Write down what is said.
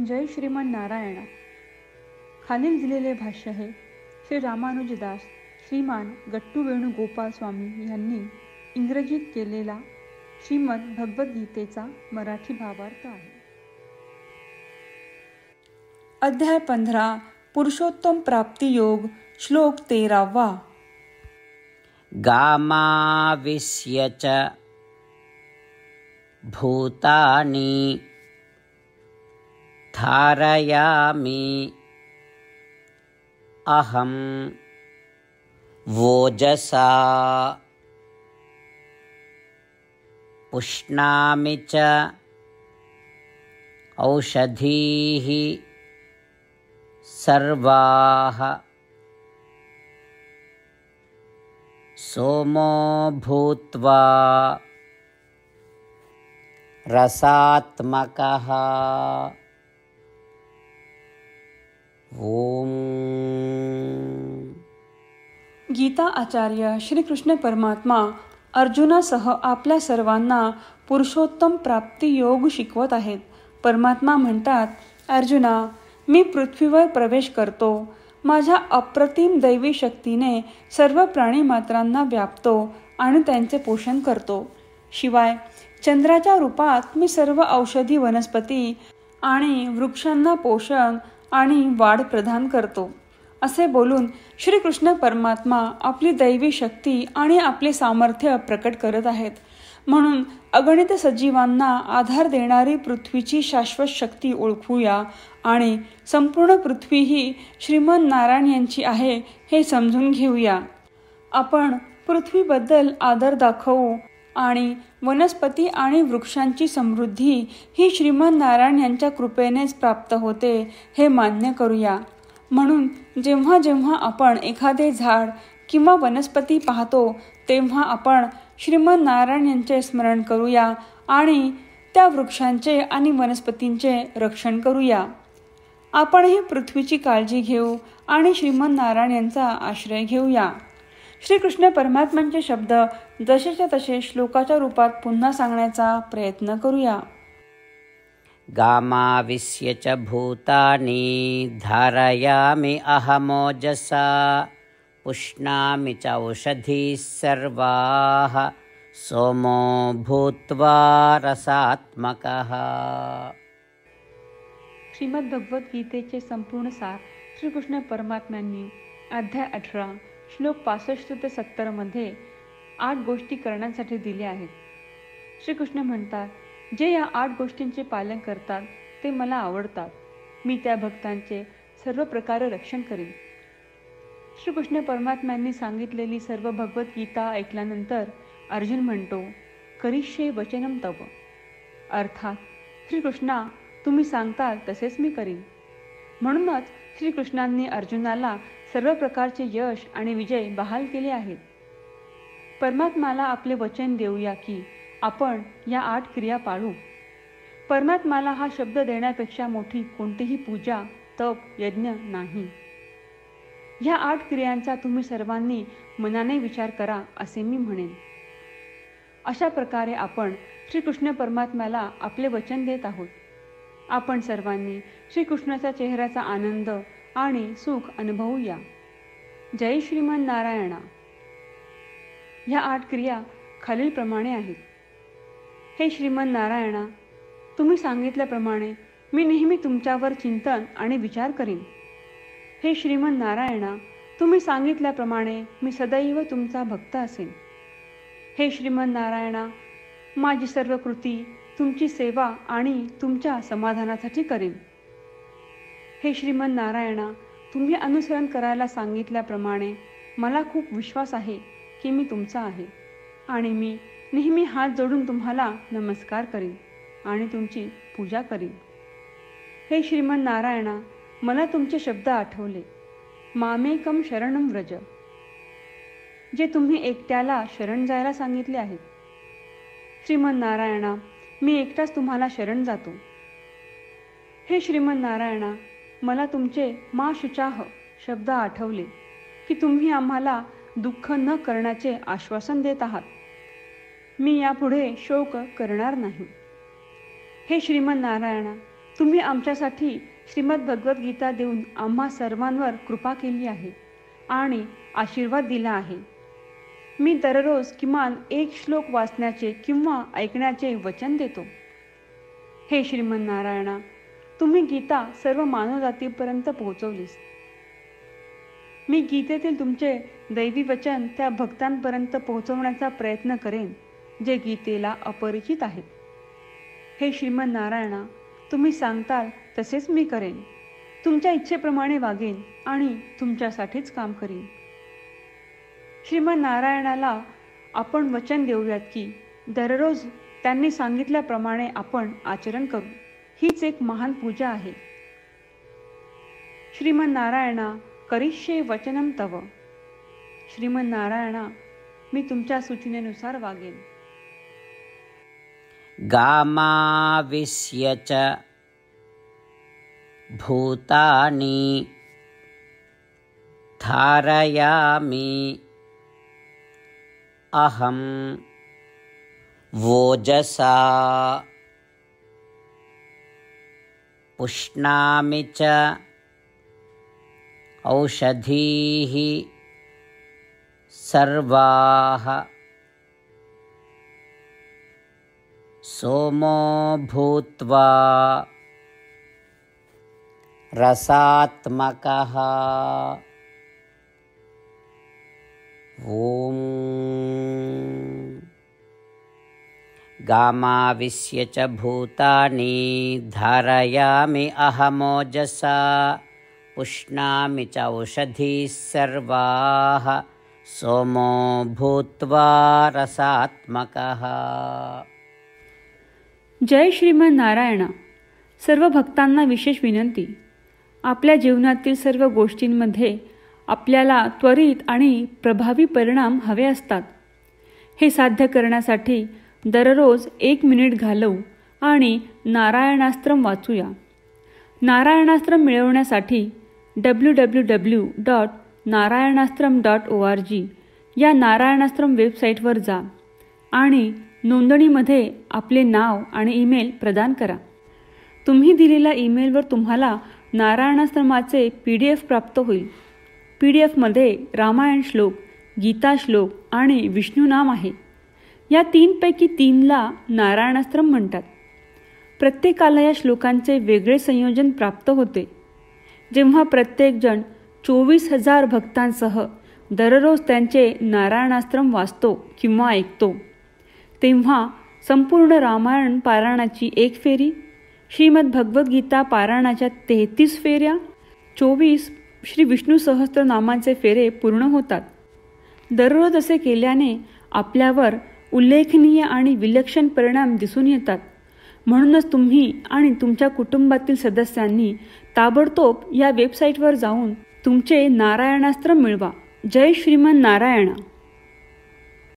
जय श्रीमन नारायणा. खालील दिलेले भाष्य हे श्री रामानुजदास श्रीमान गट्टू वेणुगोपाल स्वामी यांनी इंग्रजीत केलेला श्रीमद भगवद्गीतेचा मराठी भावार्थ आहे. अध्याय 15 पुरुषोत्तम प्राप्ती योग. श्लोक 13. गामाविश्य च भूतानि धारयामि अहं वोजसा पुष्णामि च औषधीः सर्वाः सोमो भूत्वा रसात्मकः. ओम. गीता आचार्य श्रीकृष्ण परमात्मा अर्जुनासह आपल्या सर्वांना पुरुषोत्तम प्राप्ती योग शिकवत आहेत. परमात्मा म्हणतात, अर्जुना, मी पृथ्वीवर प्रवेश करतो. माझ्या अप्रतिम दैवी शक्तीने सर्व प्राणीमात्रांना व्यापतो आणि त्यांचे पोषण करतो. शिवाय चंद्राच्या रूपात मी सर्व औषधी वनस्पती आणि वृक्षांना पोषण आणि वाढ प्रदान करतो. असे बोलून श्रीकृष्ण परमात्मा आपली दैवी शक्ती आणि आपले सामर्थ्य प्रकट करत आहेत. म्हणून अगणित सजीवांना आधार देणारी पृथ्वीची शाश्वत शक्ती ओळखूया आणि संपूर्ण पृथ्वी ही श्रीमन नारायण यांची आहे हे समजून घेऊया. आपण पृथ्वीबद्दल आदर दाखवू आणि वनस्पती आणि वृक्षांची समृद्धी ही श्रीमन नारायण यांच्या कृपेनेच प्राप्त होते हे मान्य करूया. म्हणून जेव्हा जेव्हा आपण एखादे झाड किंवा वनस्पती पाहतो तेव्हा आपण श्रीमन नारायण यांचे स्मरण करूया आणि त्या वृक्षांचे आणि वनस्पतींचे रक्षण करूया. आपणही पृथ्वीची काळजी घेऊ आणि श्रीमन नारायण यांचा आश्रय घेऊया. श्रीकृष्ण परमात्म्यांचे शब्द जसेच्या तसे श्लोकाच्या रूपात पुन्हा सांगण्याचा प्रयत्न करूया. गामाविश्य च भूतानि धारयामि अहमोजसा पुष्णामि च औषधीः सर्वाः सोमो भूत्वा रसात्मकः. श्रीमद भगवद्गीतेचे संपूर्ण सार श्रीकृष्ण परमात्म्यांनी अध्याय 18 श्लोक 65 ते 70 मध्ये 8 गोष्टी करण्यासाठी दिल्या आहेत. श्रीकृष्ण म्हणतात, जे या 8 गोष्टींचे पालन करतात ते मला आवडतात. मी त्या भक्तांचे सर्व प्रकारे रक्षण करीन. श्रीकृष्ण परमात्म्यांनी सांगितलेली सर्व भगवद्गीता ऐकल्यानंतर अर्जुन म्हणतो, करिष्ये वचनम तव. अर्थात श्रीकृष्णा, तुम्ही सांगताल तसेच मी करीन. म्हणूनच श्रीकृष्णांनी अर्जुनाला सर्व प्रकारचे यश आणि विजय बहाल केले आहेत. परमात्म्याला आपले वचन देऊया की आपण या 8 क्रिया पाळू. परमात्म्याला हा शब्द देण्यापेक्षा मोठी कोणतीही पूजा, तप, यज्ञ नाही. या 8 क्रियांचा तुम्ही सर्वांनी मनाने विचार करा असे मी म्हणेन. अशा प्रकारे आपण श्रीकृष्ण परमात्म्याला आपले वचन देत आहोत. आपण सर्वांनी श्रीकृष्णाच्या चेहऱ्याचा आनंद आणि सुख अनुभवूया. जय श्रीमन नारायणा. ह्या 8 क्रिया खालीलप्रमाणे आहेत. हे श्रीमन नारायणा, तुम्ही सांगितल्याप्रमाणे मी नेहमी तुमच्यावर चिंतन आणि विचार करीन. हे श्रीमन नारायणा, तुम्ही सांगितल्याप्रमाणे मी सदैव तुमचा भक्त असेन. हे श्रीमन नारायणा, माझी सर्व कृती तुमची सेवा आणि तुमच्या समाधानासाठी करीन. हे श्रीमन नारायणा, तुम्ही अनुसरण करायला सांगितल्याप्रमाणे मला खूप विश्वास आहे की मी तुमचा आहे आणि मी नेहमी हात जोडून तुम्हाला नमस्कार करीन आणि तुमची पूजा करीन. हे श्रीमन नारायणा, मला तुमचे शब्द आठवले. मामेकम शरणम व्रज, जे तुम्ही एकट्याला शरण जायला सांगितले आहेत. श्रीमन नारायणा, मी एकटाच तुम्हाला शरण जातो. हे श्रीमन नारायणा, मला तुमचे मा शुचाह शब्द आठवले की तुम्ही आम्हाला दुःख न करण्याचे आश्वासन देत आहात. मी यापुढे शोक करणार नाही. हे श्रीमन नारायणा, तुम्ही आमच्यासाठी श्रीमद भगवद्गीता देऊन आम्हा सर्वांवर कृपा केली आहे आणि आशीर्वाद दिला आहे. मी दररोज किमान एक श्लोक वाचण्याचे किंवा ऐकण्याचे वचन देतो. हे श्रीमन्नारायणा, तुम्ही गीता सर्व मानवजातीपर्यंत पोहोचवलीस. मी गीतेतील तुमचे दैवी वचन त्या भक्तांपर्यंत पोहोचवण्याचा प्रयत्न करेन जे गीतेला अपरिचित आहेत. हे श्रीमन्नारायणा, तुम्ही सांगताल तसेच मी करेन. तुमच्या इच्छेप्रमाणे वागेन आणि तुमच्यासाठीच काम करीन. श्रीमन्नारायणाला आपण वचन देऊयात की दररोज त्यांनी सांगितल्याप्रमाणे आपण आचरण करू. हीच एक महान पूजा आहे. श्रीमन्नारायणा, करिष्ये वचनम तव. श्रीमन्नारायणा, मी तुमच्या सूचनेनुसार वागेन. गामाविश्य च भूतानि धारयामि अहं वोजसा पुष्णामि च औषधीः सर्वाः सोमो भूत्वा रसात्मकः. ॐ गामाविश्य च भूतानि धारयामि अहमोजसा पुष्णामि च औषधीः सर्वाः सोमो भूत्वा रसात्मकः. जय श्रीमन्नारायणा. सर्व भक्तांना विशेष विनंती. आपल्या जीवनातील सर्व गोष्टींमध्ये आपल्याला त्वरित आणि प्रभावी परिणाम हवे असतात. हे साध्य करण्यासाठी दररोज 1 मिनिट घालवू आणि नारायणास्त्रम वाचूया. नारायणास्त्रम मिळवण्यासाठी www.narayanaastram.org या नारायणास्त्रम वेबसाईटवर जा आणि नोंदणीमध्ये आपले नाव आणि ईमेल प्रदान करा. तुम्ही दिलेल्या ईमेलवर तुम्हाला नारायणास्त्रमाचे PDF प्राप्त होईल. PDFमध्ये रामायण श्लोक, गीता श्लोक आणि विष्णू नाम आहे. या 3 पैकी 3ला नारायणास्त्रम म्हणतात. प्रत्येकाला या श्लोकांचे वेगळे संयोजन प्राप्त होते. जेव्हा प्रत्येकजण 24,000 भक्तांसह दररोज त्यांचे नारायणास्त्रम वाचतो किंवा ऐकतो, तेव्हा संपूर्ण रामायण पारायणाची 1 फेरी, श्रीमद भगवद्गीता पारायणाच्या 33 फेऱ्या, 24 श्री विष्णू सहस्त्रनामांचे फेरे पूर्ण होतात. दररोज असे केल्याने आपल्यावर उल्लेखनीय आणि विलक्षण परिणाम दिसून येतात. म्हणूनच तुम्ही आणि तुमच्या कुटुंबातील सदस्यांनी ताबडतोब या वेबसाईटवर जाऊन तुमचे नारायणास्त्र मिळवा. जय श्रीमन्नारायणा.